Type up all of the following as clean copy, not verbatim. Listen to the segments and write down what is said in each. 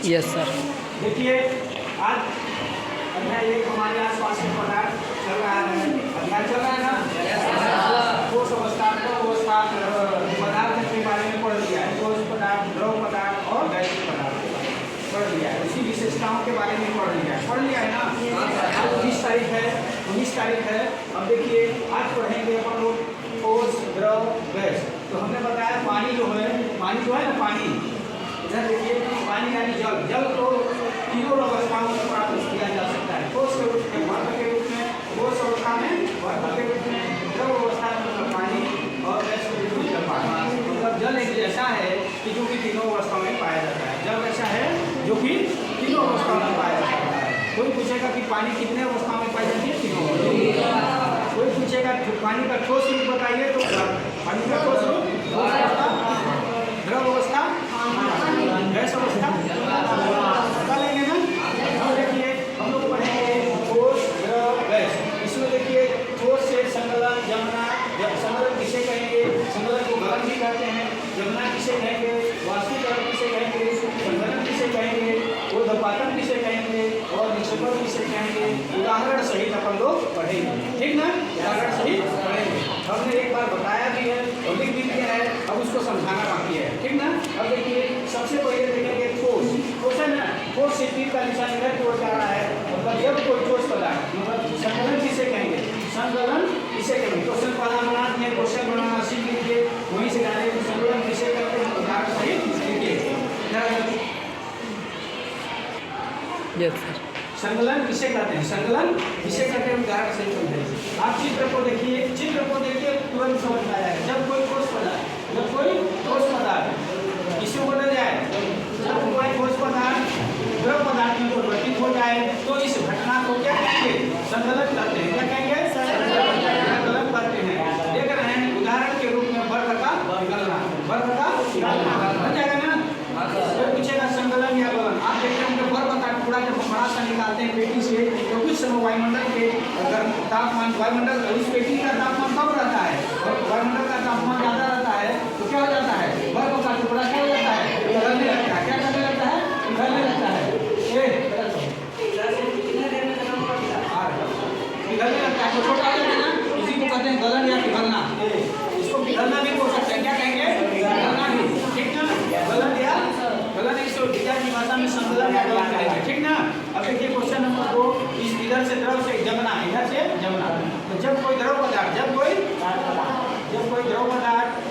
Yes sir. देखिए आज अध्याय एक हमारे आसपास के पदार्थ चल रहा है, अध्याय चल रहा है ना। ठोस अवस्था, द्रव अवस्था, पदार्थ के बारे में पढ़ लिया है। ठोस पदार्थ, द्रव पदार्थ और गैसीय पदार्थ पढ़ लिया है। उसी विशेषताओं के बारे में पढ़ लिया है ना। आज 19 तारीख है। अब देखिए आज पढ़ेंगे अपन लोग ठोस, द्रव, गैस। तो हमने बताया पानी जो है ना, पानी इधर देखिए, पानी यानी जल को तीनों अवस्थाओं में प्राप्त किया जा सकता है। ठोस के रूप में, वाष्प के रूप में, ठोस अवस्था में, वाष्प के रूप में, द्रव अवस्था में मतलब पानी, और गैस के रूप में जल पानी। मतलब जल एक ऐसा है कि जो कि तीनों अवस्थाओं में पाया जाता है। जल ऐसा है जो कि तीनों अवस्थाओं में पाया जाता है। कोई पूछेगा कि पानी कितने अवस्थाओं में पाई जाती है? तीनों। कोई पूछेगा पानी का ठोस रूप बताइए, तो पानी का ठोस रूप द्रव अवस्था, गैस अवस्था बता लेंगे ना। अब देखिए हम लोग पढ़ेंगे ठोस, द्रव, गैस। इसमें देखिए ठोस से संगलन, जमना। संगलन किसे कहेंगे? संगलन को गलन भी कहते हैं। जमना किसे कहेंगे? वाष्पीकरण किसे कहेंगे? संगलन किसे कहेंगे? ऊर्ध्वपातन किसे कहेंगे? और निक्षेपण किसे कहेंगे? उदाहरण सहित अपन लोग पढ़ेंगे, ठीक ना। उदाहरण सहित पढ़ेंगे। हमने एक बार बताया भी है और लिख भी दिया है, अब उसको समझाना बाकी है, ठीक ना। अब देखिए सबसे पहले देखेंगे ठोस है ना। ठोस से तीर का निशान इधर की ओर जा रहा है, मतलब जब कोई ठोस पदार्थ, मतलब संगलन किसे कहेंगे? संगलन किसे कहेंगे? क्वेश्चन पढ़ाना है, क्वेश्चन बनाना सीख लीजिए, वहीं से जाने संगलन किसे कहते हैं, उदाहरण सहित लिखिए। Yes sir. संगलन किसे कहते हैं? संगलन किसे कहते हैं, उदाहरण सहित समझाइए। आप चित्र को देखिए तुरंत समझ में आ जाएगा। जब कोई ठोस पदार्थ किसी को बदल जाए, जब कोई ठोस पदार्थ द्रव पदार्थ में परिवर्तित हो जाए, तो इस घटना को क्या कहेंगे? संगलन कहते हैं। क्या कहेंगे? संगलन कहते हैं। देख रहे हैं उदाहरण के रूप में बर्फ का पिघलना बन जाएगा ना। पूछेगा संगलन या गलन। आप देखते हैं बर्फ का टुकड़ा जब बड़ा सा निकालते हैं पेटी से, तो कुछ समय वायुमंडल के तापमान, उस पेटी का तापमान कम रहता है और वायुमंडल का तापमान ज्यादा रहता है, तो क्या हो जाता है? बर्फ का टुकड़ा क्या हो जाता है? पिघलने लगता है। क्या करने लगता है? पिघलने लगता है। पिघलने लगता है तो छोटा हो जाता है ना, इसी को कहते हैं गलन या पिघलना। इसको पिघलना भी बोल सकते हैं। क्या कहेंगे? पिघलना भी, ठीक ना। गलन इसको विज्ञान की भाषा में संगलन या गलन कहेंगे, ठीक ना। अब देखिए क्वेश्चन नंबर 2, इधर से द्रव से जमना, इधर से जमना। तो जब कोई द्रव पदार्थ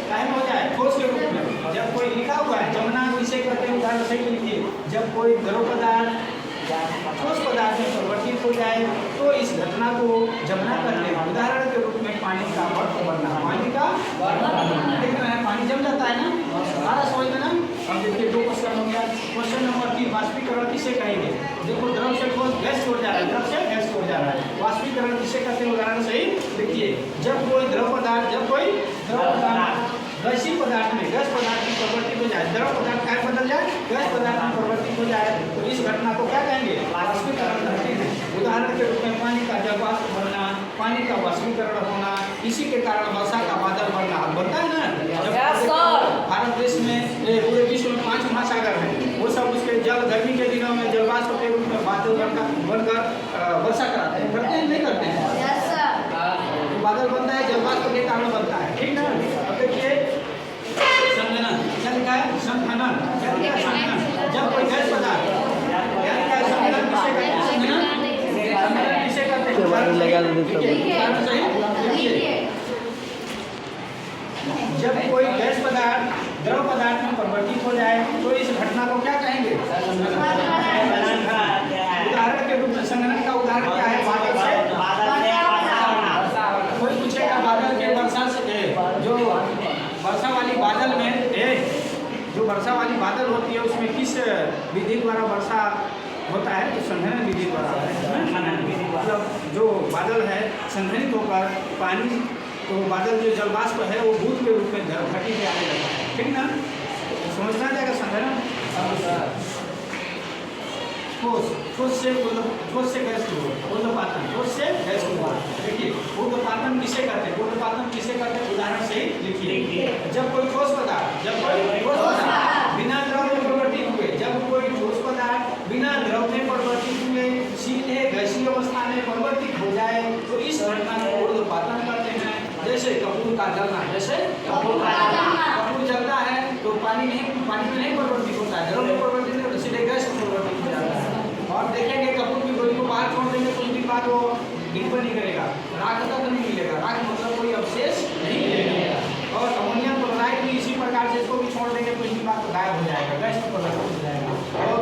काहे में हो जाए? ठोस के रूप में। जब कोई लिखा हुआ है जमना किसे कहते हैं, उदाहरण सही लिखिए। जब कोई द्रव पदार्थ ठोस पदार्थ में परिवर्तित हो जाए, तो इस घटना को जमना कहते हैं। उदाहरण के रूप में पानी का बर्फ बनना, पानी का देख रहे हैं पानी जम जाता है ना, सारा समझ में ना। अब देखिए 2 क्वेश्चन हो गया। क्वेश्चन नंबर 3, वाष्पीकरण किसे कहेंगे? देखो द्रव से ठोस गैस हो जा रहा है, द्रव से गैस हो जा रहा है। वाष्पीकरण किसे कहते हैं, उदाहरण सही देखिए। जब कोई द्रव पदार्थ गैसीय पदार्थ में गैस पदार्थ में परिवर्तित हो जाए, द्रव पदार्थ क्या बदल जाए? गैस पदार्थ में परिवर्तित हो जाए, तो इस घटना को क्या कहेंगे? वाष्पीकरण कहते हैं। उदाहरण के रूप में पानी का जल वाष्प बनना, पानी का वाष्पीकरण होना, इसी के कारण वर्षा का बादल बनना। बनता है ना। भारत देश में पूरे विश्व में 5 महासागर हैं, वो सब उसके जल गर्मी के दिनों में जल वाष्प के रूप में बादल बनकर वर्षा कराते हैं। करते हैं नहीं करते हैं? बादल बनता है जल वाष्प के कारण बनता है, ठीक ना। अब देखिए संघनन क्या लिखा है? संघनन क्या लिखा है? संघनन। जब कोई गैस पदार्थ संघनन किसे कहते हैं? संघनन किसे कहते हैं? जब कोई गैस पदार्थ द्रव पदार्थ में परिवर्तित हो जाए, तो इस घटना को क्या कहेंगे? उदाहरण के रूप में संघनन का उदाहरण क्या है? बादल से कोई पूछेगा बादल के वर्षा से, जो वर्षा वाली बादल में जो वर्षा वाली बादल होती है उसमें किस विधि द्वारा वर्षा होता है? तो संघनन विधि द्वारा होता है। मतलब जो बादल है संघनित होकर पानी, तो बादल जो जलवाष्प है वो बूंद के रूप में घटी से आने लगता है, ठीक ना। समझना जाएगा संघनन। ठोस से गैस की ओर, ऊर्ध्वपातन। ठोस से गैस की ओर। देखिए ऊर्ध्वपातन किसे कहते हैं? ऊर्ध्वपातन किसे कहते हैं, उदाहरण से लिखिए। जब कोई ठोस पदार्थ बिना द्रव में परिवर्तित हुए, जब कोई ठोस पदार्थ जैसे कपूर जलता है तो पानी में नहीं परिवर्तित होता है, द्रव में परिवर्तित नहीं होता, सीधे गैस में परिवर्तित हो जाता है। और देखेंगे कपूर की गोली को बाहर छोड़ देंगे कुछ दिन बाद वो गिरबा नहीं करेगा, राख तक नहीं मिलेगा, राख मतलब कोई अवशेष नहीं मिलेगा। और अमोनियम क्लोराइड भी इसी प्रकार से इसको भी छोड़ देंगे कुछ दिन बाद तो गायब हो जाएगा, गैस में परिवर्तित हो जाएगा। और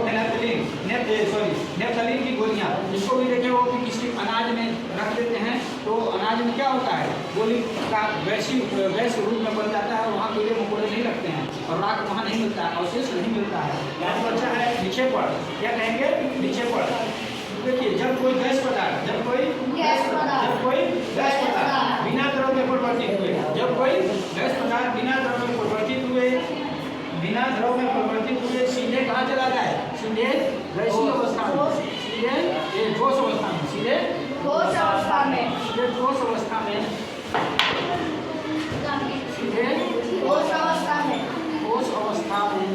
नेफ्थलीन की गोलियां, इसको भी देखें वो भी किसी अनाज में रख देते हैं तो अनाज में क्या होता है, गोली का गैस रूप में बन जाता है और वहाँ कीड़े मकोड़े नहीं लगते हैं और राख वहाँ नहीं मिलता है, अवशेष नहीं मिलता है। यहाँ पर अच्छा है निक्षेपण, क्या कहेंगे निक्षेपण। देखिए जब कोई गैस पदार्थ बिना द्रव में परिवर्तित हुए, जब कोई गैस पदार्थ बिना द्रव में परिवर्तित हुए सीधे कहाँ चला जाए, सीधे गैसीय अवस्था में, सीधे ठोस अवस्था में, सीधे ठोस अवस्था में, सीधे ठोस अवस्था में, सीधे ठोस अवस्था में, ठोस अवस्था में,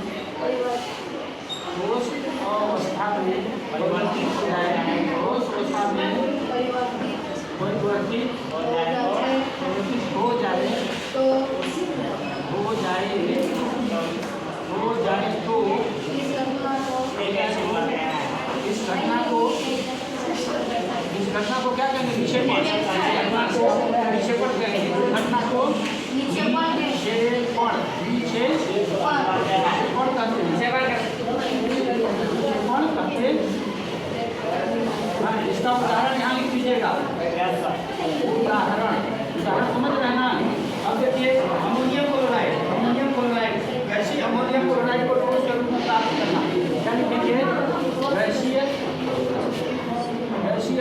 ठोस अवस्था में परिवर्तित हो जाए, ठोस अवस्था में परिवर्तित हो जाए तो इस घटना को क्या कहेंगे, निक्षेपण। निक्षेपण कहेंगे, घटना को निक्षेपण करते हैं। इसका उदाहरण यहाँ लिख दीजिएगा, उदाहरण समझ रहे हैं ना। अब देखिए अमोनियम क्लोराइड, गैसीय अमोनियम क्लोराइड को ठोस के रूप में प्राप्त करना, क्या लिखेंगे, गैसीय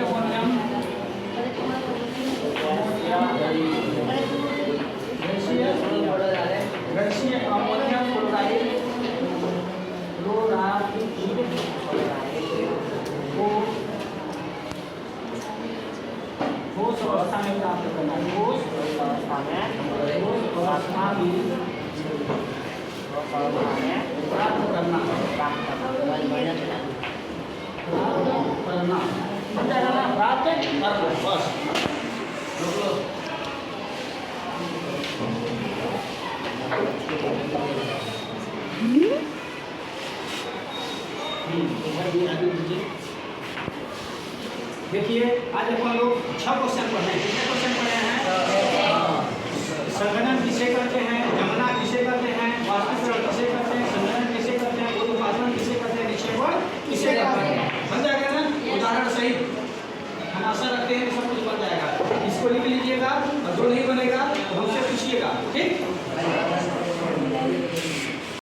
अमोनियम क्लोराइड को ठोस अवस्था में प्राप्त करना, ठोस अवस्था में प्राप्त करना, बस। देखिए आज अपन लोग 6 क्वेश्चन पढ़े हैं। कितने क्वेश्चन पढ़े हैं? संगणन किसे करते हैं, गणना किसे करते हैं, वाष्पीकरण किसे करते हैं, संगणन किसे करते हैं, उत्पादन किसे करते हैं, निक्षेपण किसे करते हैं। बन जाएगा ना उदाहरण सहित। हम आशा रखते हैं कि सब कुछ बन जाएगा। इसको लिख लीजिएगा और जो नहीं बनेगा तो हमसे पूछिएगा, ठीक।